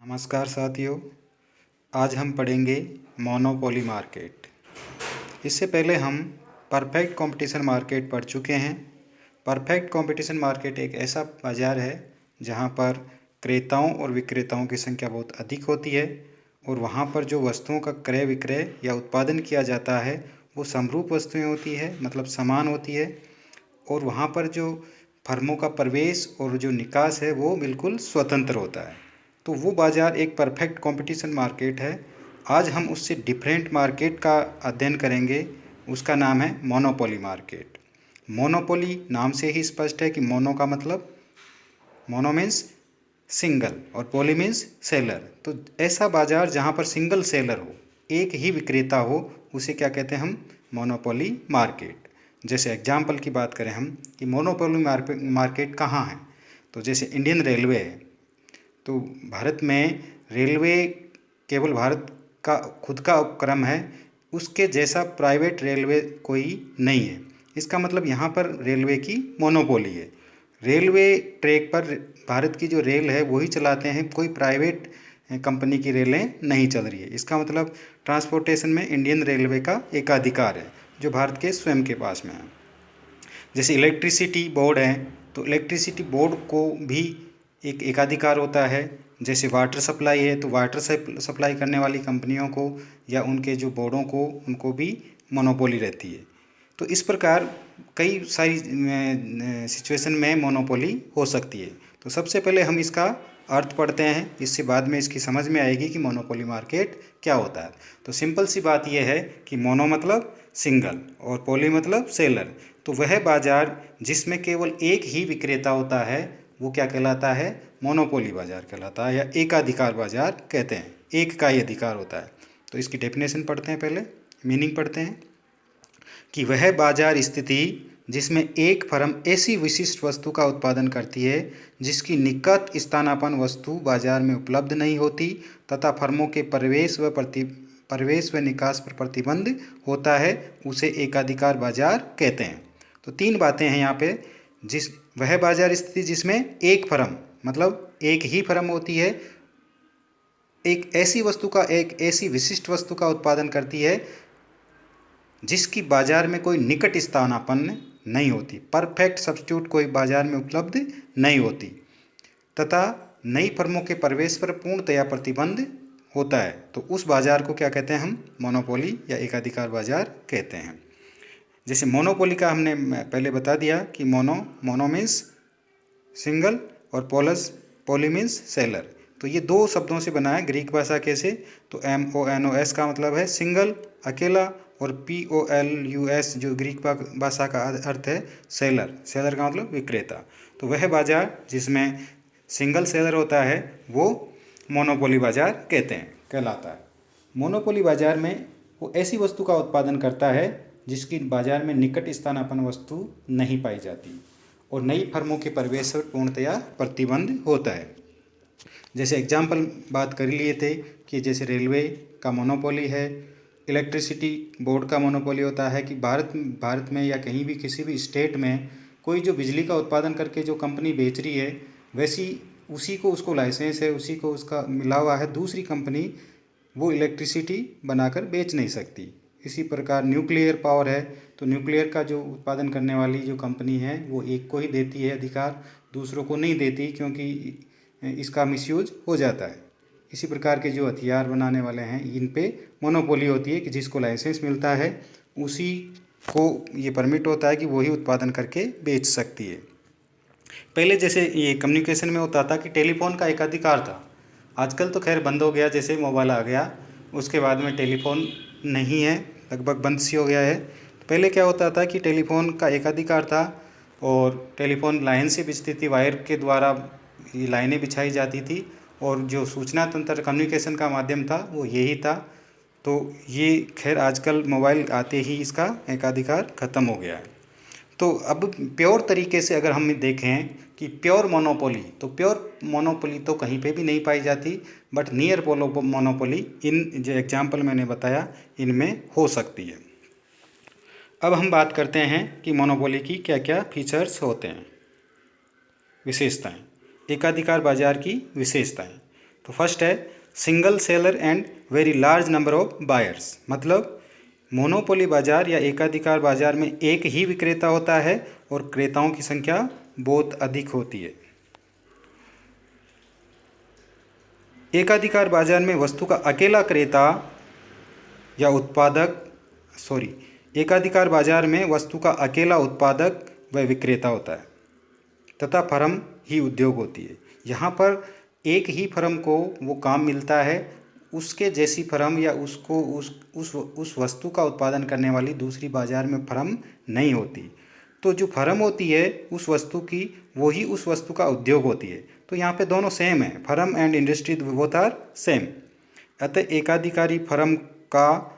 नमस्कार साथियों, आज हम पढ़ेंगे मोनोपोली मार्केट। इससे पहले हम परफेक्ट कंपटीशन मार्केट पढ़ चुके हैं। परफेक्ट कंपटीशन मार्केट एक ऐसा बाज़ार है जहां पर क्रेताओं और विक्रेताओं की संख्या बहुत अधिक होती है और वहां पर जो वस्तुओं का क्रय विक्रय या उत्पादन किया जाता है वो समरूप वस्तुएं होती है, मतलब समान होती है। और वहाँ पर जो फर्मों का प्रवेश और जो निकास है वो बिल्कुल स्वतंत्र होता है। तो वो बाज़ार एक परफेक्ट कंपटीशन मार्केट है। आज हम उससे डिफरेंट मार्केट का अध्ययन करेंगे। उसका नाम है मोनोपोली मार्केट। मोनोपोली नाम से ही स्पष्ट है कि मोनो का मतलब मोनो मीन्स सिंगल और पोली मीन्स सेलर। तो ऐसा बाज़ार जहाँ पर सिंगल सेलर हो, एक ही विक्रेता हो, उसे क्या कहते हैं हम? Monopoly market. जैसे एग्जाम्पल की बात करें हम कि मोनोपोली मार्केट कहाँ है, तो जैसे इंडियन रेलवे है। तो भारत में रेलवे केवल भारत का खुद का उपक्रम है, उसके जैसा प्राइवेट रेलवे कोई नहीं है। इसका मतलब यहाँ पर रेलवे की मोनोपोली है। रेलवे ट्रैक पर भारत की जो रेल है वही चलाते हैं, कोई प्राइवेट कंपनी की रेलें नहीं चल रही है। इसका मतलब ट्रांसपोर्टेशन में इंडियन रेलवे का एकाधिकार है जो भारत के स्वयं के पास में है। जैसे इलेक्ट्रिसिटी बोर्ड है, तो इलेक्ट्रिसिटी बोर्ड को भी एक एकाधिकार होता है। जैसे वाटर सप्लाई है, तो वाटर सप्लाई करने वाली कंपनियों को या उनके जो बोर्डों को, उनको भी मोनोपोली रहती है। तो इस प्रकार कई सारी सिचुएशन में मोनोपोली हो सकती है। तो सबसे पहले हम इसका अर्थ पढ़ते हैं, इससे बाद में इसकी समझ में आएगी कि मोनोपोली मार्केट क्या होता है। तो सिंपल सी बात यह है कि मोनो मतलब सिंगल और पोली मतलब सेलर। तो वह बाज़ार जिसमें केवल एक ही विक्रेता होता है वो क्या कहलाता है? मोनोपोली बाज़ार कहलाता है, या एकाधिकार बाज़ार कहते हैं। एक का ही अधिकार होता है। तो इसकी डेफिनेशन पढ़ते हैं, पहले मीनिंग पढ़ते हैं कि वह बाजार स्थिति जिसमें एक फर्म ऐसी विशिष्ट वस्तु का उत्पादन करती है जिसकी निकट स्थानापन्न वस्तु बाजार में उपलब्ध नहीं होती तथा फर्मों के प्रवेश व निकास पर प्रतिबंध होता है, उसे एकाधिकार बाजार कहते हैं। तो तीन बातें हैं यहाँ पे। वह बाजार स्थिति जिसमें एक फर्म, मतलब एक ही फर्म होती है, एक ऐसी वस्तु का, एक ऐसी विशिष्ट वस्तु का उत्पादन करती है जिसकी बाजार में कोई निकट स्थानापन्न नहीं होती, परफेक्ट सब्स्टिट्यूट कोई बाजार में उपलब्ध नहीं होती, तथा नई फर्मों के प्रवेश पर पूर्णतया प्रतिबंध होता है। तो उस बाजार को क्या कहते हैं हम? मोनोपोली या एकाधिकार बाजार कहते हैं। जैसे मोनोपोली का हमने पहले बता दिया कि मोनो मीन्स सिंगल और पोली मीन्स सेलर। तो ये दो शब्दों से बना है ग्रीक भाषा के से। तो MONOS का मतलब है सिंगल, अकेला, और POLUS जो ग्रीक भाषा का अर्थ है सेलर। सेलर का मतलब विक्रेता। तो वह बाजार जिसमें सिंगल सेलर होता है वो मोनोपोली बाजार कहलाता है। मोनोपोली बाजार में वो ऐसी वस्तु का उत्पादन करता है जिसकी बाजार में निकट स्थानापन्न वस्तु नहीं पाई जाती और नई फर्मों के प्रवेश पर पूर्णतया प्रतिबंध होता है। जैसे एग्जाम्पल बात कर लिए थे कि जैसे रेलवे का मोनोपोली है, इलेक्ट्रिसिटी बोर्ड का मोनोपोली होता है कि भारत में या कहीं भी किसी भी स्टेट में कोई जो बिजली का उत्पादन करके जो कंपनी बेच रही है, वैसी उसी को उसको लाइसेंस है, उसी को उसका मिला हुआ है, दूसरी कंपनी वो इलेक्ट्रिसिटी बनाकर बेच नहीं सकती। इसी प्रकार न्यूक्लियर पावर है, तो न्यूक्लियर का जो उत्पादन करने वाली जो कंपनी है वो एक को ही देती है अधिकार, दूसरों को नहीं देती, क्योंकि इसका मिसयूज हो जाता है। इसी प्रकार के जो हथियार बनाने वाले हैं इन पे मोनोपोली होती है कि जिसको लाइसेंस मिलता है उसी को ये परमिट होता है कि वही उत्पादन करके बेच सकती है। पहले जैसे ये कम्युनिकेशन में होता था कि टेलीफोन का एकाधिकार था, आजकल तो खैर बंद हो गया, जैसे मोबाइल आ गया उसके बाद में टेलीफोन नहीं है, लगभग बंद सी हो गया है। पहले क्या होता था कि टेलीफोन का एकाधिकार था और टेलीफोन लाइन से बिछती थी, वायर के द्वारा ये लाइनें बिछाई जाती थी और जो सूचना तंत्र कम्युनिकेशन का माध्यम था वो यही था। तो ये खैर आजकल मोबाइल आते ही इसका एकाधिकार ख़त्म हो गया है। तो अब प्योर तरीके से अगर हम देखें कि प्योर मोनोपोली, तो प्योर मोनोपोली तो कहीं पे भी नहीं पाई जाती, बट नियर मोनोपोली इन जो एग्जाम्पल मैंने बताया इनमें हो सकती है। अब हम बात करते हैं कि मोनोपोली की क्या क्या फीचर्स होते हैं, विशेषताएं, एकाधिकार बाजार की विशेषताएं। तो फर्स्ट है single seller and very large number of buyers, मतलब मोनोपोली बाजार या एकाधिकार बाजार में एक ही विक्रेता होता है और क्रेताओं की संख्या बहुत अधिक होती है। एकाधिकार बाजार में वस्तु का अकेला क्रेता या एकाधिकार बाजार में वस्तु का अकेला उत्पादक व विक्रेता होता है तथा फर्म ही उद्योग होती है। यहाँ पर एक ही फर्म को वो काम मिलता है, उसके जैसी फर्म या उसको उस वस्तु का उत्पादन करने वाली दूसरी बाजार में फर्म नहीं होती। तो जो फर्म होती है उस वस्तु की, वो ही उस वस्तु का उद्योग होती है। तो यहाँ पे दोनों सेम है, firm and industry both are same. अतः एकाधिकारी फर्म का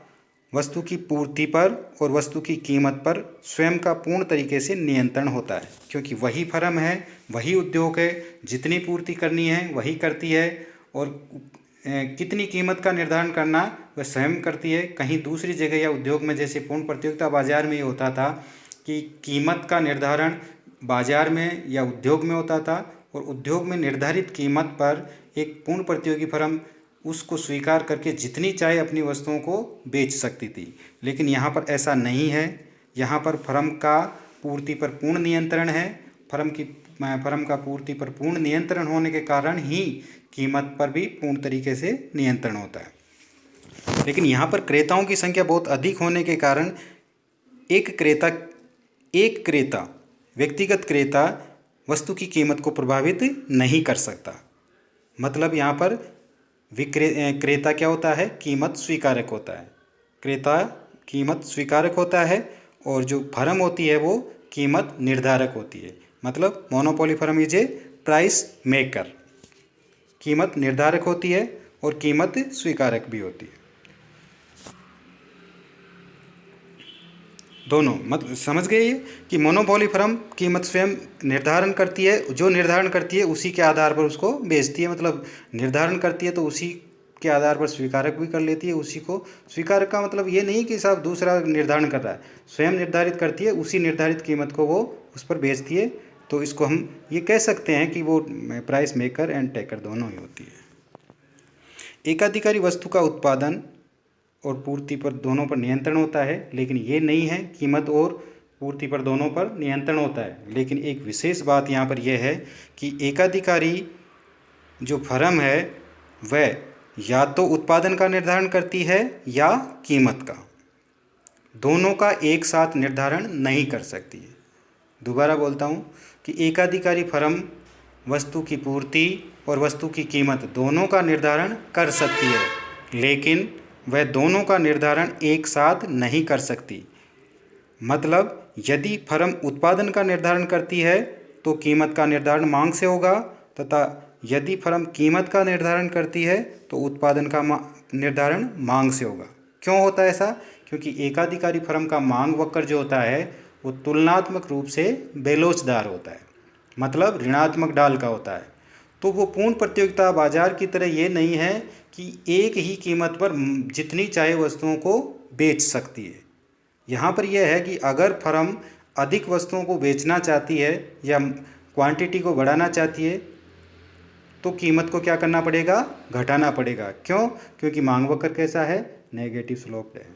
वस्तु की पूर्ति पर और वस्तु की कीमत पर स्वयं का पूर्ण तरीके से नियंत्रण होता है, क्योंकि वही फर्म है, वही उद्योग है, जितनी पूर्ति करनी है वही करती है और कितनी कीमत का निर्धारण करना वह स्वयं करती है। कहीं दूसरी जगह या उद्योग में जैसे पूर्ण प्रतियोगिता बाजार में ये होता था कि कीमत का निर्धारण बाजार में या उद्योग में होता था और उद्योग में निर्धारित कीमत पर एक पूर्ण प्रतियोगी फर्म उसको स्वीकार करके जितनी चाहे अपनी वस्तुओं को बेच सकती थी। लेकिन यहाँ पर ऐसा नहीं है, यहाँ पर फर्म का पूर्ति पर पूर्ण नियंत्रण है। फर्म का पूर्ति पर पूर्ण नियंत्रण होने के कारण ही कीमत पर भी पूर्ण तरीके से नियंत्रण होता है। लेकिन यहाँ पर क्रेताओं की संख्या बहुत अधिक होने के कारण एक क्रेता व्यक्तिगत क्रेता वस्तु की कीमत को प्रभावित नहीं कर सकता। मतलब यहाँ पर क्रेता क्या होता है, कीमत स्वीकारक होता है। क्रेता कीमत स्वीकारक होता है और जो फर्म होती है वो कीमत निर्धारक होती है। मतलब monopoly firm is a price maker, कीमत निर्धारक होती है और कीमत स्वीकारक भी होती है। दोनों मतलब समझ गए ये कि मोनोपोली फर्म कीमत स्वयं निर्धारण करती है, जो निर्धारण करती है उसी के आधार पर उसको बेचती है। मतलब निर्धारण करती है तो उसी के आधार पर स्वीकारक भी कर लेती है उसी को। स्वीकारक का मतलब ये नहीं कि साहब दूसरा निर्धारण कर रहा है, स्वयं निर्धारित करती है, उसी निर्धारित कीमत को वो उस पर बेचती है। तो इसको हम ये कह सकते हैं कि वो प्राइस मेकर एंड टेकर दोनों ही होती है। एकाधिकारी वस्तु का उत्पादन और पूर्ति पर दोनों पर नियंत्रण होता है, लेकिन ये नहीं है कीमत और पूर्ति पर दोनों पर नियंत्रण होता है। लेकिन एक विशेष बात यहाँ पर यह है कि एकाधिकारी जो फर्म है वह या तो उत्पादन का निर्धारण करती है या कीमत का, दोनों का एक साथ निर्धारण नहीं कर सकती है। दोबारा बोलता हूँ कि एकाधिकारी फर्म वस्तु की पूर्ति और वस्तु की कीमत दोनों का निर्धारण कर सकती है, लेकिन वह दोनों का निर्धारण एक साथ नहीं कर सकती। मतलब यदि फर्म उत्पादन का निर्धारण करती है तो कीमत का निर्धारण मांग से होगा, तथा यदि फर्म कीमत का निर्धारण करती है तो उत्पादन का निर्धारण मांग से होगा। क्यों होता है ऐसा? क्योंकि एकाधिकारी फर्म का मांग वक्र जो होता है वो तुलनात्मक रूप से बेलोचदार होता है, मतलब ऋणात्मक ढाल का होता है। तो वो पूर्ण प्रतियोगिता बाजार की तरह ये नहीं है कि एक ही कीमत पर जितनी चाहे वस्तुओं को बेच सकती है। यहाँ पर यह है कि अगर फर्म अधिक वस्तुओं को बेचना चाहती है या क्वांटिटी को बढ़ाना चाहती है तो कीमत को क्या करना पड़ेगा, घटाना पड़ेगा। क्यों? क्योंकि मांग वक्र कैसा है, नेगेटिव स्लोप्ड है।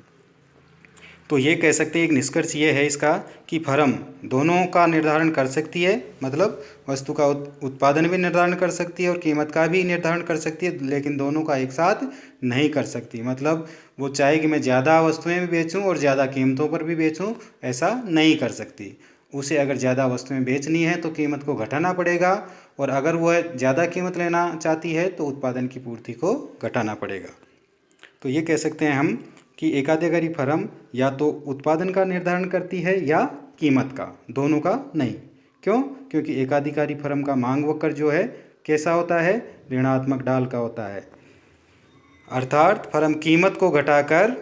तो ये कह सकते हैं, एक निष्कर्ष ये है इसका कि फर्म दोनों का निर्धारण कर सकती है, मतलब वस्तु का उत्पादन भी निर्धारण कर सकती है और कीमत का भी निर्धारण कर सकती है, लेकिन दोनों का एक साथ नहीं कर सकती। मतलब वो चाहे कि मैं ज़्यादा वस्तुएं भी बेचूं और ज़्यादा कीमतों पर भी बेचूं, ऐसा नहीं कर सकती। उसे अगर ज़्यादा वस्तुएं बेचनी है तो कीमत को घटाना पड़ेगा, और अगर वह ज़्यादा कीमत लेना चाहती है तो उत्पादन की पूर्ति को घटाना पड़ेगा। तो ये कह सकते हैं हम कि एकाधिकारी फर्म या तो उत्पादन का निर्धारण करती है या कीमत का, दोनों का नहीं। क्यों? क्योंकि एकाधिकारी फर्म का मांग वक्र जो है कैसा होता है, ऋणात्मक ढाल का होता है। अर्थात फर्म कीमत को घटाकर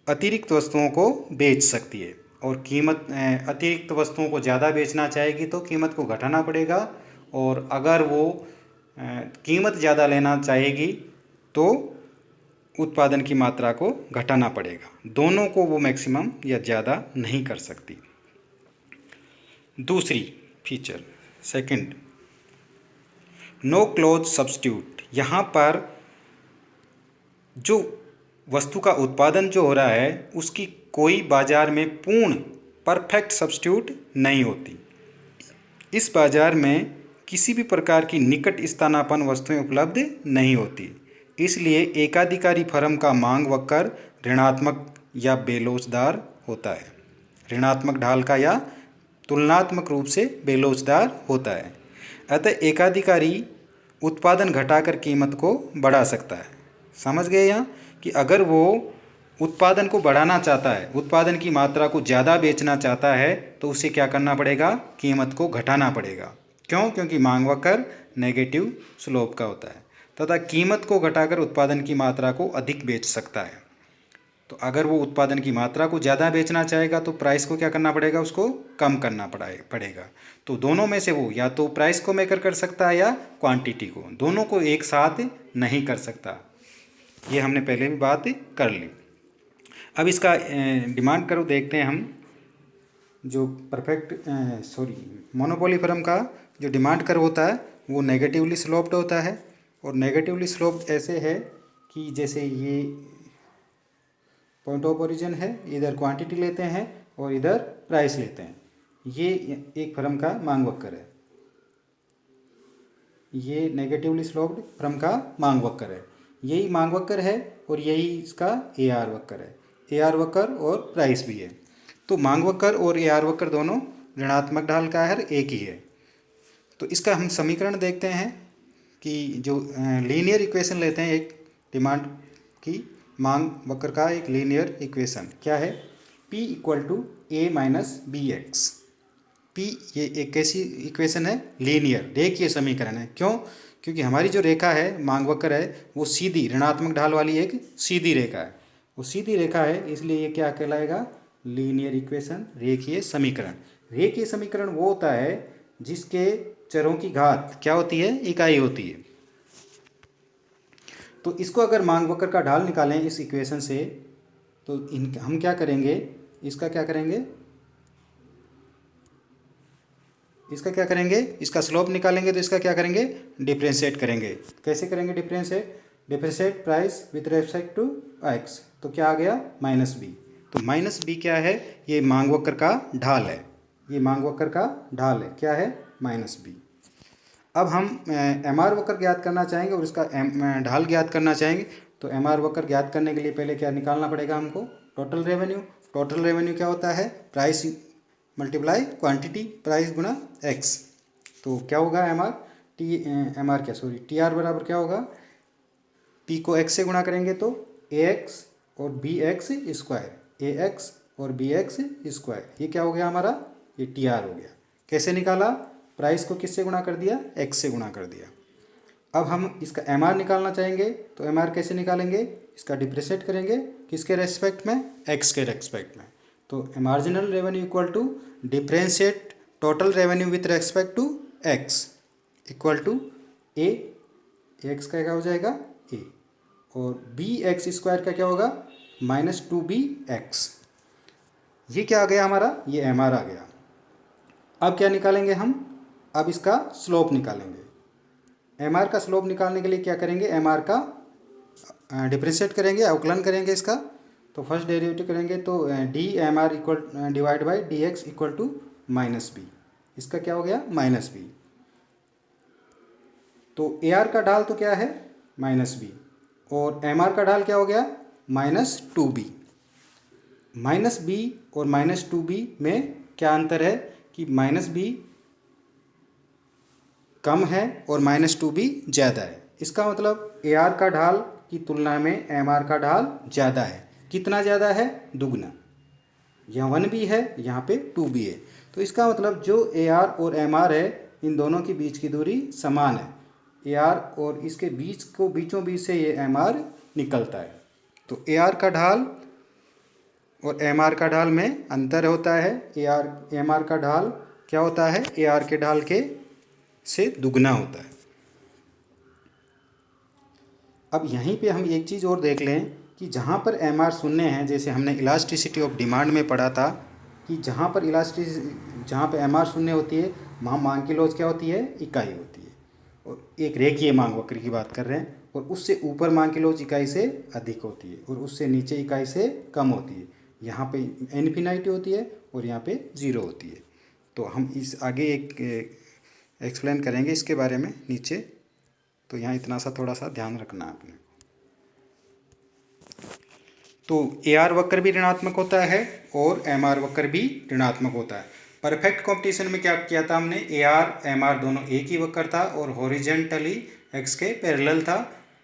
अतिरिक्त वस्तुओं को बेच सकती है, और अतिरिक्त वस्तुओं को ज़्यादा बेचना चाहेगी तो कीमत को घटाना पड़ेगा, और अगर वो कीमत ज़्यादा लेना चाहेगी तो उत्पादन की मात्रा को घटाना पड़ेगा। दोनों को वो मैक्सिमम या ज़्यादा नहीं कर सकती। दूसरी feature, second, no close substitute, यहाँ पर जो वस्तु का उत्पादन जो हो रहा है उसकी कोई बाज़ार में पूर्ण परफेक्ट सब्स्टिट्यूट नहीं होती। इस बाज़ार में किसी भी प्रकार की निकट स्थानापन्न वस्तुएं उपलब्ध नहीं होती। इसलिए एकाधिकारी फर्म का मांग वक्र ऋणात्मक या बेलोचदार होता है। ऋणात्मक ढाल का या तुलनात्मक रूप से बेलोचदार होता है। अतः एकाधिकारी उत्पादन घटाकर कीमत को बढ़ा सकता है। समझ गए यहाँ कि अगर वो उत्पादन को बढ़ाना चाहता है, उत्पादन की मात्रा को ज़्यादा बेचना चाहता है, तो उसे क्या करना पड़ेगा? कीमत को घटाना पड़ेगा। क्यों? क्योंकि मांग वक्र नेगेटिव स्लोप का होता है तथा कीमत को घटाकर उत्पादन की मात्रा को अधिक बेच सकता है। तो अगर वो उत्पादन की मात्रा को ज़्यादा बेचना चाहेगा तो प्राइस को क्या करना पड़ेगा? उसको कम करना पड़ेगा। तो दोनों में से वो या तो प्राइस को मेकर कर सकता है या क्वांटिटी को, दोनों को एक साथ नहीं कर सकता। ये हमने पहले भी बात कर ली। अब इसका डिमांड कर्व देखते हैं हम। जो मोनोपोली फर्म का जो डिमांड कर्व होता है वो नेगेटिवली स्लोप्ड होता है। और नेगेटिवली स्लोप्ड ऐसे है कि जैसे ये पॉइंट ऑफ ओरिजिन है, इधर क्वांटिटी लेते हैं और इधर प्राइस लेते हैं। ये एक फर्म का मांग वक्र है। ये नेगेटिवली स्लोप्ड फर्म का मांग वक्र है। यही मांग वक्र है और यही इसका AR वक्र है। AR वक्र और प्राइस भी है। तो मांग वक्र और AR वक्र दोनों ऋणात्मक ढाल का है, एक ही है। तो इसका हम समीकरण देखते हैं कि जो लीनियर इक्वेशन लेते हैं एक डिमांड की मांग वक्र का एक लीनियर इक्वेशन क्या है? P = A - BX। P ये एक कैसी इक्वेशन है? लीनियर रेखीय समीकरण है। क्यों? क्योंकि हमारी जो रेखा है, मांग वक्र है, वो सीधी ऋणात्मक ढाल वाली एक सीधी रेखा है। वो सीधी रेखा है, इसलिए ये क्या कहलाएगा? लीनियर इक्वेशन, रेखीय समीकरण। रेखीय समीकरण वो होता है जिसके चरों की घात क्या होती है? इकाई होती है। तो इसको अगर मांग वक्र का ढाल निकालें इस इक्वेशन से, तो हम क्या करेंगे? इसका क्या करेंगे? इसका स्लोप निकालेंगे। तो इसका क्या करेंगे? डिफरेंशिएट करेंगे। कैसे करेंगे differentiate? Differentiate price with respect to x। तो क्या आ गया? -b। तो -b क्या है? ये मांग वक्र का ढाल है। ये मांग वक्र का ढाल है। क्या है? -b। अब हम MR वक्र ज्ञात करना चाहेंगे और इसका ढाल ज्ञात करना चाहेंगे। तो MR वक्र ज्ञात करने के लिए पहले क्या निकालना पड़ेगा हमको? Total revenue. टोटल रेवेन्यू क्या होता है? प्राइस मल्टीप्लाई क्वांटिटी, प्राइस गुना x। तो क्या होगा? TR बराबर क्या होगा? P को x से गुणा करेंगे तो AX और BX स्क्वायर, AX और BX स्क्वायर। ये क्या हो गया हमारा? ये TR हो गया। कैसे निकाला? प्राइस को किससे गुणा कर दिया? x से गुणा कर दिया। अब हम इसका MR निकालना चाहेंगे तो MR कैसे निकालेंगे? इसका डिप्रेशिएट करेंगे। किसके रेस्पेक्ट में? x के रेस्पेक्ट में। तो marginal revenue equal to differentiate total revenue with respect to x equal to A। x का क्या हो जाएगा? A। और BX स्क्वायर का क्या होगा? -2BX। ये क्या आ गया हमारा? ये MR आ गया। अब क्या निकालेंगे हम? अब इसका स्लोप निकालेंगे। MR का स्लोप निकालने के लिए क्या करेंगे? MR का डिफरेंशिएट करेंगे, अवकलन करेंगे इसका। तो फर्स्ट डेरिवेटिव करेंगे तो DMR divide by DX equal to -b। इसका क्या हो गया? -b। तो AR का ढाल तो क्या है? -b। और MR का ढाल क्या हो गया? -2b। -b और -2b में क्या अंतर है कि -b कम है और -2b ज़्यादा है। इसका मतलब AR का ढाल की तुलना में MR का ढाल ज़्यादा है। कितना ज़्यादा है? दुगना। यहाँ 1b है, यहाँ पे 2b है। तो इसका मतलब जो AR और MR है, इन दोनों के बीच की दूरी समान है। AR और इसके बीचों बीच से ये MR निकलता है। तो AR का ढाल और MR का ढाल में अंतर होता है। MR का ढाल क्या होता है? AR के ढाल के से दुगना होता है। अब यहीं पे हम एक चीज़ और देख लें कि जहाँ पर MR शून्य है, जैसे हमने इलास्टिसिटी ऑफ डिमांड में पढ़ा था कि जहाँ पर MR शून्य होती है वहाँ मांग की लॉज क्या होती है? इकाई होती है। और एक रेखीय मांग वक्र की बात कर रहे हैं, और उससे ऊपर मांग की लोच इकाई से अधिक होती है और उससे नीचे इकाई से कम होती है। यहाँ पे इन्फिनिटी होती है और यहाँ पे ज़ीरो होती है। तो हम इस आगे एक एक्सप्लेन करेंगे इसके बारे में नीचे। तो यहाँ इतना सा थोड़ा सा ध्यान रखना है आपने। तो AR वक्र भी ऋणात्मक होता है और MR वक्र भी ऋणात्मक होता है। परफेक्ट कंपटीशन में क्या किया था हमने, AR MR दोनों एक ही वक्र था और हॉरिजेंटली x के पैरेलल था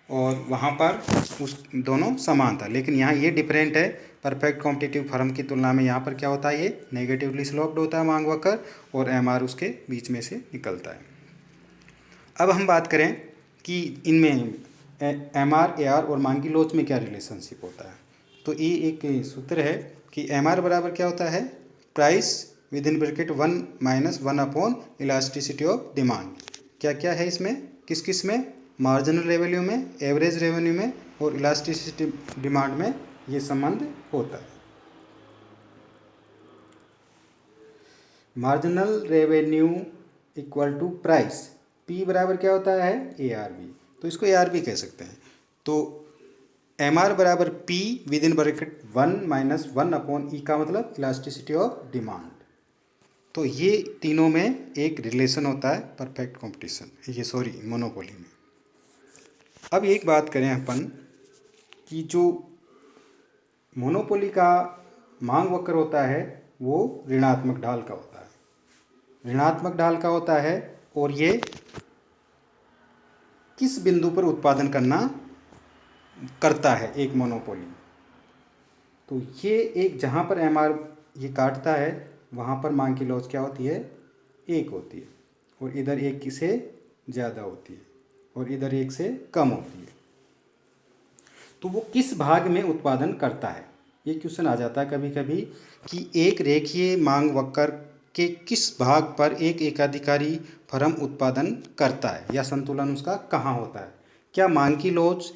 और वहाँ पर उस दोनों समान था। लेकिन यहाँ ये डिफरेंट है, परफेक्ट कॉम्पिटिटिव फर्म की तुलना में यहाँ पर क्या होता है, ये नेगेटिवली स्लोप्ड होता है मांग वक्र और MR उसके बीच में से निकलता है। अब हम बात करें कि इनमें MR AR और मांग की लोच में क्या रिलेशनशिप होता है। तो ये एक सूत्र है कि MR बराबर क्या होता है, price with in bracket 1 - 1 upon elasticity of demand. क्या क्या है इसमें, किस किस में, मार्जिनल रेवेन्यू में, एवरेज रेवेन्यू में और इलास्टिसिटी डिमांड में ये संबंध होता है। Marginal revenue equal to price, P बराबर क्या होता है, ARB। तो इसको ARB कह सकते हैं। तो MR बराबर P with in bracket 1 - 1 upon E का मतलब इलास्टिसिटी ऑफ डिमांड। तो ये तीनों में एक रिलेशन होता है परफेक्ट कंपटीशन, ये सॉरी मोनोपोली में। अब एक बात करें अपन कि जो मोनोपोली का मांग वक्र होता है वो ऋणात्मक ढाल का होता है, ऋणात्मक ढाल का होता है। और ये किस बिंदु पर उत्पादन करता है एक मोनोपोली, तो ये एक जहाँ पर MR ये काटता है वहाँ पर मांग की लोच क्या होती है, 1 होती है और इधर 1 से ज़्यादा होती है और इधर 1 से कम होती है। तो वो किस भाग में उत्पादन करता है, ये क्वेश्चन आ जाता है कभी कभी कि एक रेखीय मांग वक्र के किस भाग पर एक एकाधिकारी फर्म उत्पादन करता है या संतुलन उसका कहाँ होता है। क्या मांग की लोच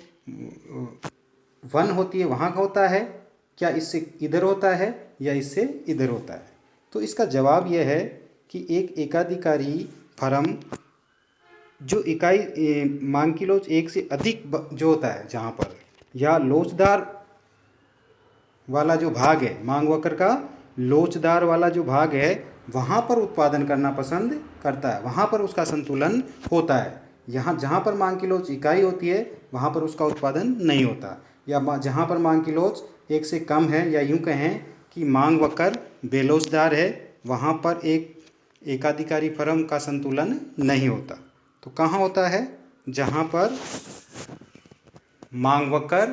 1 होती है वहाँ का होता है, क्या इससे इधर होता है या इससे इधर होता है। तो इसका जवाब यह है कि एक एकाधिकारी फर्म जो इकाई मांग की लोच 1 से अधिक जो होता है जहाँ पर, या लोचदार वाला जो भाग है मांग वक्र का, लोचदार वाला जो भाग है वहाँ पर उत्पादन करना पसंद करता है, वहाँ पर उसका संतुलन होता है। यहाँ जहाँ पर मांग की लोच इकाई होती है वहाँ पर उसका उत्पादन नहीं होता, या जहाँ पर मांग की लोच 1 से कम है, या यूँ कहें कि मांग वक्र बेलोचदार है, वहाँ पर एक एकाधिकारी फर्म का संतुलन नहीं होता। तो कहाँ होता है, जहाँ पर मांग वक्र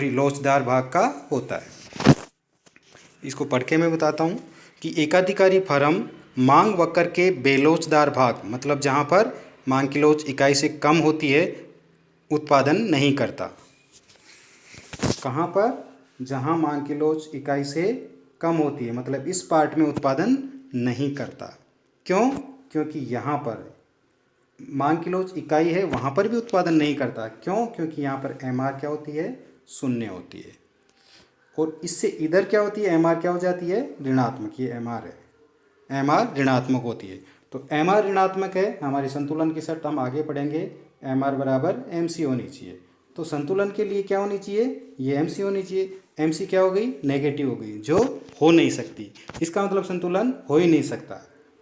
लोचदार भाग का होता है। इसको पढ़ के मैं बताता हूँ कि एकाधिकारी फर्म मांग वक्र के बेलोचदार भाग, मतलब जहाँ पर मांग की लोच इकाई से कम होती है, उत्पादन नहीं करता। कहाँ पर, जहाँ मांग की लोच इकाई से कम होती है, मतलब इस पार्ट में उत्पादन नहीं करता। क्यों, क्योंकि यहाँ पर मांग की लोच इकाई है वहाँ पर भी उत्पादन नहीं करता। क्यों, क्योंकि यहाँ पर MR क्या होती है, 0 होती है और इससे इधर क्या होती है, MR क्या हो जाती है, ऋणात्मक। ये MR है, MR ऋणात्मक होती है। तो MR ऋणात्मक है, हमारे संतुलन की शर्त हम आगे पढ़ेंगे, MR बराबर MC होनी चाहिए। तो संतुलन के लिए क्या होनी चाहिए, ये MC होनी चाहिए। MC क्या हो गई, नेगेटिव हो गई, जो हो नहीं सकती। इसका मतलब संतुलन हो ही नहीं सकता।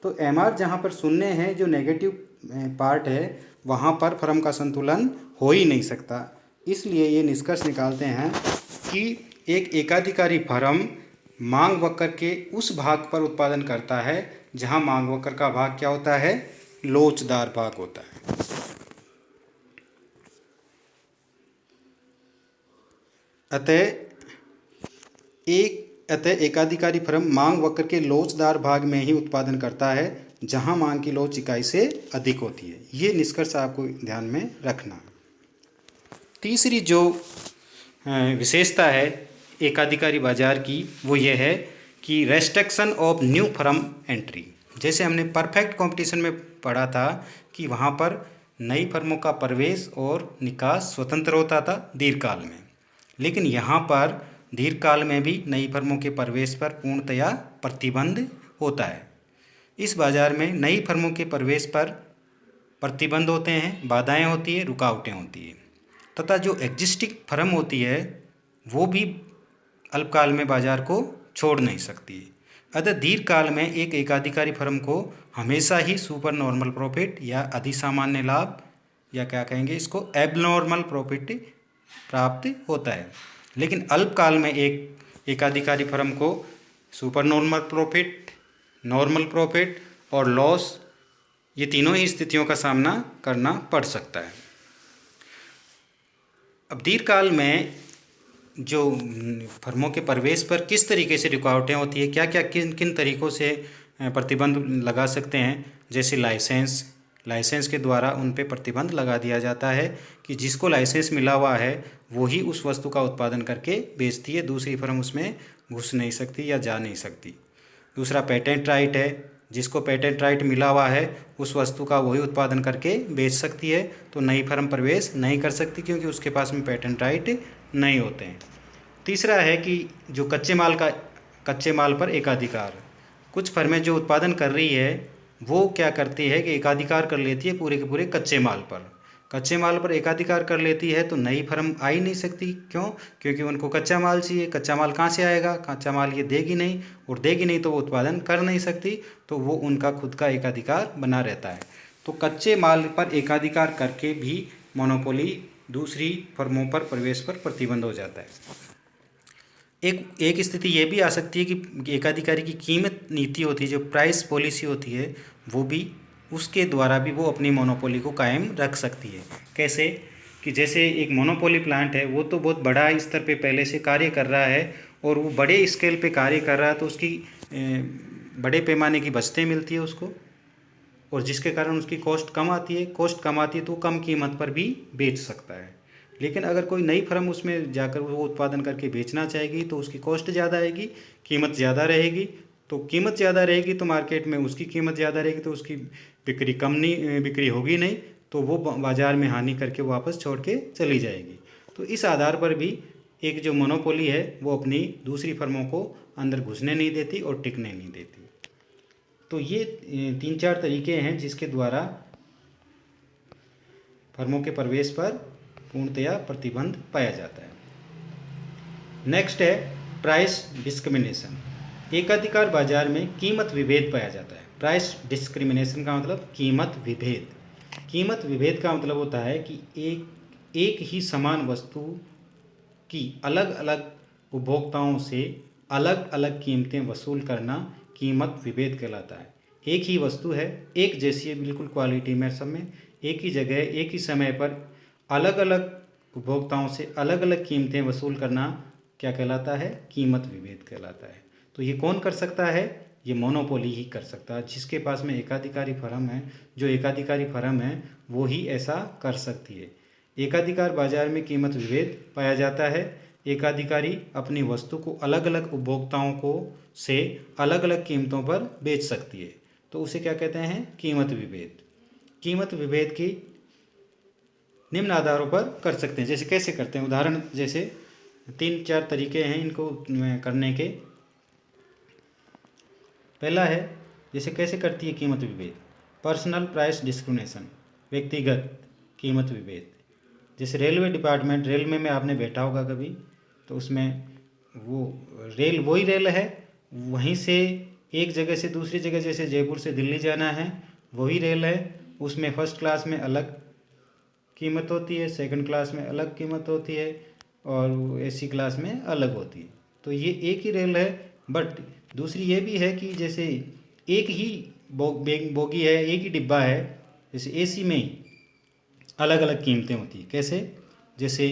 तो MR जहाँ पर 0 है, जो नेगेटिव पार्ट है, वहाँ पर फर्म का संतुलन हो ही नहीं सकता। इसलिए ये निष्कर्ष निकालते हैं कि एक एकाधिकारी फर्म मांग वक्र के उस भाग पर उत्पादन करता है जहाँ मांग वक्र का भाग क्या होता है, लोचदार भाग होता है। अतः एकाधिकारी फर्म मांग वक्र के लोचदार भाग में ही उत्पादन करता है जहां मांग की लोच इकाई से अधिक होती है। ये निष्कर्ष आपको ध्यान में रखना। तीसरी जो विशेषता है एकाधिकारी बाजार की वो ये है कि restriction of new firm entry. जैसे हमने परफेक्ट कंपटीशन में पढ़ा था कि वहाँ पर नई फर्मों का प्रवेश और निकास स्वतंत्र होता था दीर्घकाल में, लेकिन यहाँ पर दीर्घकाल में भी नई फर्मों के प्रवेश पर पूर्णतया प्रतिबंध होता है। इस बाज़ार में नई फर्मों के प्रवेश पर प्रतिबंध होते हैं, बाधाएं होती है, रुकावटें होती है, तथा जो एग्जिस्टिंग फर्म होती है वो भी अल्पकाल में बाजार को छोड़ नहीं सकती है। अतः दीर्घकाल में एक एकाधिकारी फर्म को हमेशा ही सुपर नॉर्मल प्रॉफिट या अधिसामान्य लाभ या क्या कहेंगे इसको एबनॉर्मल प्रॉफिट प्राप्त होता है। लेकिन अल्पकाल में एक एकाधिकारी फर्म को super normal profit, normal profit और लॉस, ये तीनों ही स्थितियों का सामना करना पड़ सकता है। अब दीर्घकाल में जो फर्मों के प्रवेश पर किस तरीके से रुकावटें होती है, क्या क्या किन किन तरीक़ों से प्रतिबंध लगा सकते हैं, जैसे लाइसेंस के द्वारा उन पे प्रतिबंध लगा दिया जाता है कि जिसको लाइसेंस मिला हुआ है वो ही उस वस्तु का उत्पादन करके बेचती है, दूसरी फर्म उसमें घुस नहीं सकती या जा नहीं सकती। दूसरा पेटेंट राइट है, जिसको पेटेंट राइट मिला हुआ है उस वस्तु का वही उत्पादन करके बेच सकती है, तो नई फर्म प्रवेश नहीं कर सकती क्योंकि उसके पास में पेटेंट राइट नहीं होते हैं। तीसरा है कि जो कच्चे माल पर एकाधिकार, कुछ फर्में जो उत्पादन कर रही है वो क्या करती है कि एकाधिकार कर लेती है पूरे के पूरे कच्चे माल पर एकाधिकार कर लेती है, तो नई फर्म आ ही नहीं सकती। क्यों? क्योंकि उनको कच्चा माल चाहिए। कच्चा माल कहाँ से आएगा? कच्चा माल ये देगी नहीं, और देगी नहीं तो वो उत्पादन कर नहीं सकती, तो वो उनका खुद का एकाधिकार बना रहता है। तो कच्चे माल पर एकाधिकार करके भी मोनोपोली दूसरी फर्मों पर प्रवेश पर प्रतिबंध हो जाता है। एक स्थिति ये भी आ सकती है कि एकाधिकारी की कीमत नीति होती है, जो प्राइस पॉलिसी होती है, वो भी उसके द्वारा भी वो अपनी मोनोपोली को कायम रख सकती है। कैसे? कि जैसे एक मोनोपोली प्लांट है, वो तो बहुत बड़ा स्तर पे पहले से कार्य कर रहा है और वो बड़े स्केल पे कार्य कर रहा है, तो उसकी बड़े पैमाने की बचतें मिलती है उसको, और जिसके कारण उसकी कॉस्ट कम आती है तो कम कीमत पर भी बेच सकता है। लेकिन अगर कोई नई फर्म उसमें जाकर वो उत्पादन करके बेचना चाहेगी तो उसकी कॉस्ट ज़्यादा आएगी, कीमत ज़्यादा रहेगी। तो कीमत ज़्यादा रहेगी तो मार्केट में उसकी कीमत ज़्यादा रहेगी, तो उसकी बिक्री होगी नहीं, तो वो बाज़ार में हानि करके वापस छोड़ के चली जाएगी। तो इस आधार पर भी एक जो मोनोपोली है वो अपनी दूसरी फर्मों को अंदर घुसने नहीं देती और टिकने नहीं देती। तो ये 3-4 तरीके हैं जिसके द्वारा फर्मों के प्रवेश पर पूर्णतया प्रतिबंध पाया जाता है। नेक्स्ट है प्राइस डिस्क्रिमिनेशन। एकाधिकार बाजार में कीमत विभेद पाया जाता है। प्राइस डिस्क्रिमिनेशन का मतलब कीमत विभेद। कीमत विभेद का मतलब होता है कि एक ही समान वस्तु की अलग अलग उपभोक्ताओं से अलग अलग कीमतें वसूल करना कीमत विभेद कहलाता है। एक ही वस्तु है, एक जैसी है बिल्कुल क्वालिटी में, सब में एक ही जगह एक ही समय पर अलग अलग उपभोक्ताओं से अलग अलग कीमतें वसूल करना क्या कहलाता है? कीमत विभेद कहलाता है। तो ये कौन कर सकता है? ये मोनोपोली ही कर सकता है, जिसके पास में एकाधिकारी फर्म है। जो एकाधिकारी फर्म है वो ही ऐसा कर सकती है। एकाधिकार बाजार में कीमत विभेद पाया जाता है। एकाधिकारी अपनी वस्तु को अलग अलग उपभोक्ताओं को से अलग अलग कीमतों पर बेच सकती है, तो उसे क्या कहते हैं? कीमत विभेद। कीमत विभेद की निम्न आधारों पर कर सकते हैं। जैसे कैसे करते हैं? उदाहरण जैसे 3-4 तरीके हैं इनको करने के। पहला है, जैसे कैसे करती है कीमत विभेद? पर्सनल प्राइस डिस्क्रिमिनेशन, व्यक्तिगत कीमत विभेद। जैसे रेलवे डिपार्टमेंट, रेलवे में आपने बैठा होगा कभी, तो उसमें वो रेल वही रेल है, वहीं से एक जगह से दूसरी जगह, जैसे जयपुर से दिल्ली जाना है, वही रेल है। उसमें फर्स्ट क्लास में अलग कीमत होती है, सेकंड क्लास में अलग कीमत होती है, और एसी क्लास में अलग होती है। तो ये एक ही रेल है, बट दूसरी ये भी है कि जैसे एक ही बोगी है, एक ही डिब्बा है, जैसे एसी में ही अलग अलग कीमतें होती है। कैसे? जैसे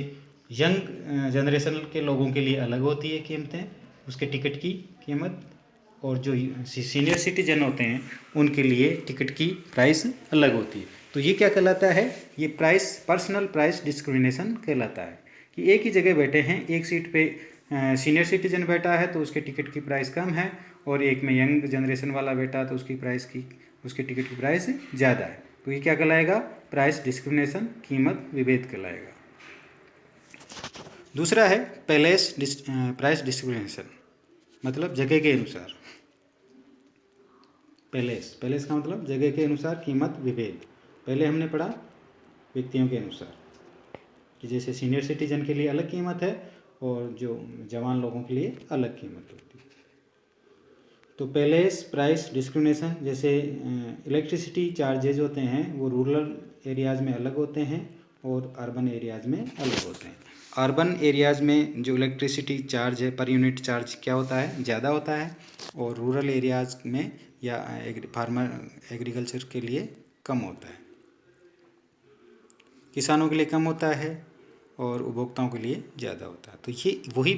यंग जनरेशन के लोगों के लिए अलग होती है कीमतें, उसके टिकट की कीमत, और जो सीनियर सिटीजन होते हैं उनके लिए टिकट की प्राइस अलग होती है। तो ये क्या कहलाता है? ये पर्सनल प्राइस डिस्क्रिमिनेशन कहलाता है कि एक ही जगह बैठे हैं, एक सीट पे सीनियर सिटीजन बैठा है तो उसके टिकट की प्राइस कम है, और एक में यंग जनरेशन वाला बैठा तो उसके टिकट की प्राइस ज़्यादा है। तो ये क्या कहलाएगा? प्राइस डिस्क्रिमिनेशन, कीमत विभेद कहलाएगा। दूसरा है प्राइस डिस्क्रिमिनेशन, मतलब जगह के अनुसार। पैलेस का मतलब जगह के अनुसार कीमत विभेद। पहले हमने पढ़ा व्यक्तियों के अनुसार कि जैसे सीनियर सिटीजन के लिए अलग कीमत है और जो जवान लोगों के लिए अलग कीमत होती है। तो पहले प्राइस डिस्क्रिमिनेशन, जैसे इलेक्ट्रिसिटी चार्जेज होते हैं वो रूरल एरियाज़ में अलग होते हैं और अर्बन एरियाज़ में अलग होते हैं। अर्बन एरियाज़ में जो इलेक्ट्रिसिटी चार्ज है पर यूनिट चार्ज क्या होता है, ज़्यादा होता है, और रूरल एरियाज़ में या फार्मर एग्रीकल्चर के लिए कम होता है। किसानों के लिए कम होता है और उपभोक्ताओं के लिए ज़्यादा होता है। तो ये वही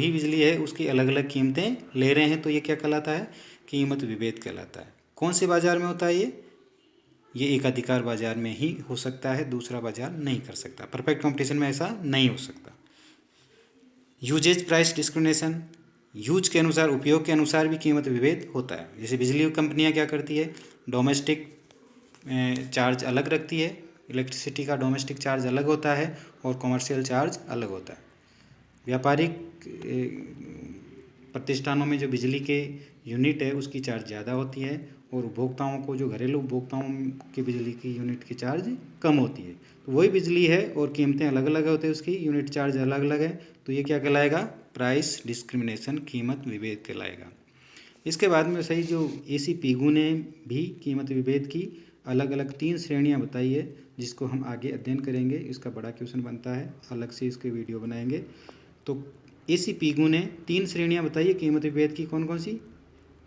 बिजली है, उसकी अलग अलग कीमतें ले रहे हैं, तो ये क्या कहलाता है, कीमत विभेद कहलाता है। कौन से बाज़ार में होता है ये एकाधिकार बाज़ार में ही हो सकता है, दूसरा बाज़ार नहीं कर सकता। परफेक्ट कंपटीशन में ऐसा नहीं हो सकता। यूजेज प्राइस डिस्क्रिमिनेशन, यूज के अनुसार, उपयोग के अनुसार भी कीमत विभेद होता है। जैसे बिजली कंपनियां क्या करती है, डोमेस्टिक चार्ज अलग रखती है, इलेक्ट्रिसिटी का डोमेस्टिक चार्ज अलग होता है और कॉमर्शियल चार्ज अलग होता है। व्यापारिक प्रतिष्ठानों में जो बिजली के यूनिट है उसकी चार्ज ज़्यादा होती है और उपभोक्ताओं को, जो घरेलू उपभोक्ताओं की बिजली की यूनिट की चार्ज कम होती है। तो वही बिजली है और कीमतें अलग अलग होती है, उसकी यूनिट चार्ज अलग अलग है, तो ये क्या कहलाएगा, प्राइस डिस्क्रिमिनेशन, कीमत विभेद कहलाएगा। इसके बाद में सही जो AC पीगू ने भी कीमत विभेद की अलग अलग 3 श्रेणियाँ बताई है, जिसको हम आगे अध्ययन करेंगे। इसका बड़ा क्वेश्चन बनता है, अलग से इसके वीडियो बनाएंगे। तो AC पीगू ने 3 श्रेणियाँ बताई है कीमत विभेद की। कौन कौन सी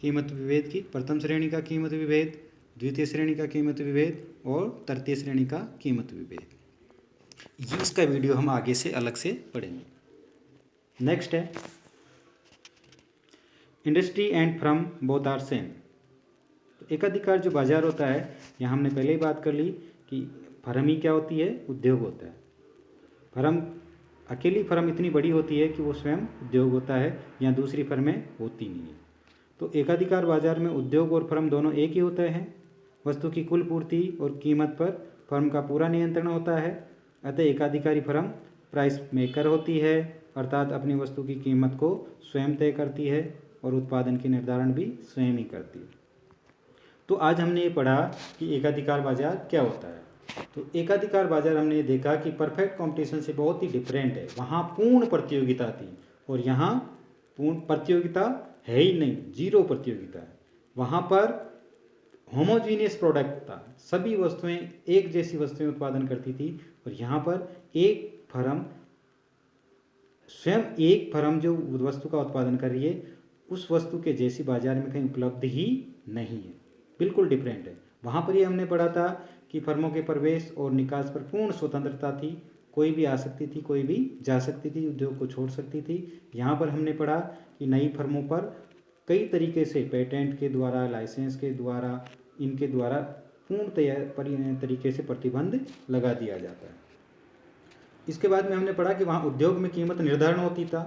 कीमत विभेद की? प्रथम श्रेणी का कीमत विभेद, द्वितीय श्रेणी का कीमत विभेद और तृतीय श्रेणी का कीमत विभेद। ये इसका वीडियो हम आगे से अलग से पढ़ेंगे। नेक्स्ट है industry and firm both are same. एकाधिकार जो बाजार होता है, यहाँ हमने पहले ही बात कर ली कि फर्म ही क्या होती है, उद्योग होता है। फर्म, अकेली फर्म इतनी बड़ी होती है कि वो स्वयं उद्योग होता है, या दूसरी फर्में होती नहीं है। तो एकाधिकार बाजार में उद्योग और फर्म दोनों एक ही होते हैं। वस्तु की कुल पूर्ति और कीमत पर फर्म का पूरा नियंत्रण होता है। अतः एकाधिकारी फर्म प्राइस मेकर होती है, अर्थात अपनी वस्तु की कीमत को स्वयं तय करती है और उत्पादन की निर्धारण भी स्वयं ही करती है। तो आज हमने ये पढ़ा कि एकाधिकार बाजार क्या होता है। तो एकाधिकार बाजार हमने ये देखा कि परफेक्ट कंपटीशन से बहुत ही डिफरेंट है। वहाँ पूर्ण प्रतियोगिता थी और यहाँ पूर्ण प्रतियोगिता है ही नहीं, जीरो प्रतियोगिता है। वहाँ पर होमोजीनियस प्रोडक्ट था, सभी वस्तुएं एक जैसी वस्तुएं उत्पादन करती थी, और यहाँ पर एक फर्म जो वस्तु का उत्पादन कर रही है, उस वस्तु के जैसी बाजार में कहीं उपलब्ध ही नहीं है, बिल्कुल डिफरेंट है। वहाँ पर ये हमने पढ़ा था कि फर्मों के प्रवेश और निकास पर पूर्ण स्वतंत्रता थी, कोई भी आ सकती थी, कोई भी जा सकती थी, उद्योग को छोड़ सकती थी। यहाँ पर हमने पढ़ा कि नई फर्मों पर कई तरीके से पेटेंट के द्वारा, लाइसेंस के द्वारा, इनके द्वारा पूर्ण तरीके से प्रतिबंध लगा दिया जाता है। इसके बाद में हमने पढ़ा कि वहाँ उद्योग में कीमत निर्धारण होती था,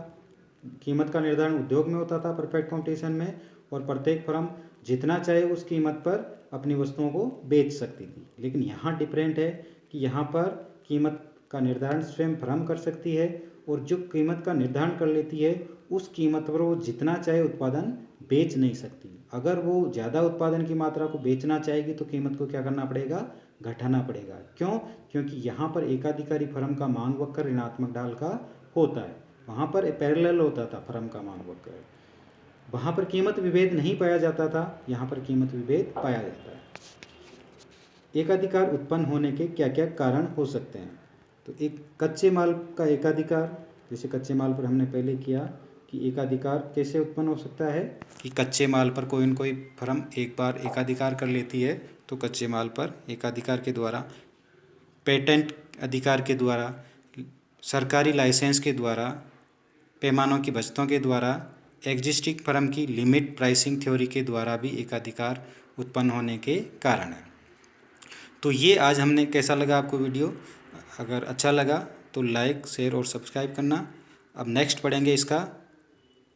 कीमत का निर्धारण उद्योग में होता था परफेक्ट कंपटीशन में, और प्रत्येक फर्म जितना चाहे उस कीमत पर अपनी वस्तुओं को बेच सकती थी। लेकिन यहाँ डिफरेंट है कि यहाँ पर कीमत का निर्धारण स्वयं फर्म कर सकती है, और जो कीमत का निर्धारण कर लेती है उस कीमत पर वो जितना चाहे उत्पादन बेच नहीं सकती। अगर वो ज़्यादा उत्पादन की मात्रा को बेचना चाहेगी तो कीमत को क्या करना पड़ेगा, घटाना पड़ेगा। क्यों? क्योंकि यहाँ पर एकाधिकारी फर्म का मांग वक्र ऋणात्मक ढाल का होता है, वहाँ पर पैरेलल होता था फर्म का मांग वक्र। वहाँ पर कीमत विभेद नहीं पाया जाता था, यहाँ पर कीमत विभेद पाया जाता है। एकाधिकार उत्पन्न होने के क्या क्या कारण हो सकते हैं? तो एक कच्चे माल का एकाधिकार, जैसे कच्चे माल पर हमने पहले किया कि एकाधिकार कैसे उत्पन्न हो सकता है कि कच्चे माल पर कोई न कोई फर्म एक बार एकाधिकार कर लेती है, तो कच्चे माल पर एकाधिकार के द्वारा, पेटेंट अधिकार के द्वारा, सरकारी लाइसेंस के द्वारा, पैमानों की बचतों के द्वारा, एग्जिस्टिंग फर्म की लिमिट प्राइसिंग थ्योरी के द्वारा भी एकाधिकार उत्पन्न होने के कारण है। तो ये आज हमने, कैसा लगा आपको वीडियो? अगर अच्छा लगा तो लाइक, शेयर और सब्सक्राइब करना। अब नेक्स्ट पढ़ेंगे इसका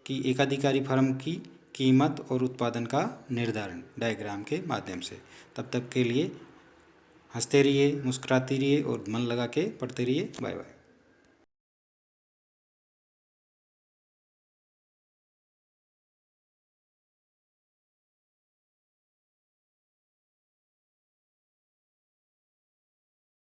कि एकाधिकारी फर्म की कीमत और उत्पादन का निर्धारण डायग्राम के माध्यम से। तब तक के लिए हंसते रहिए, मुस्कुराते रहिए और मन लगा के पढ़ते रहिए। Bye bye.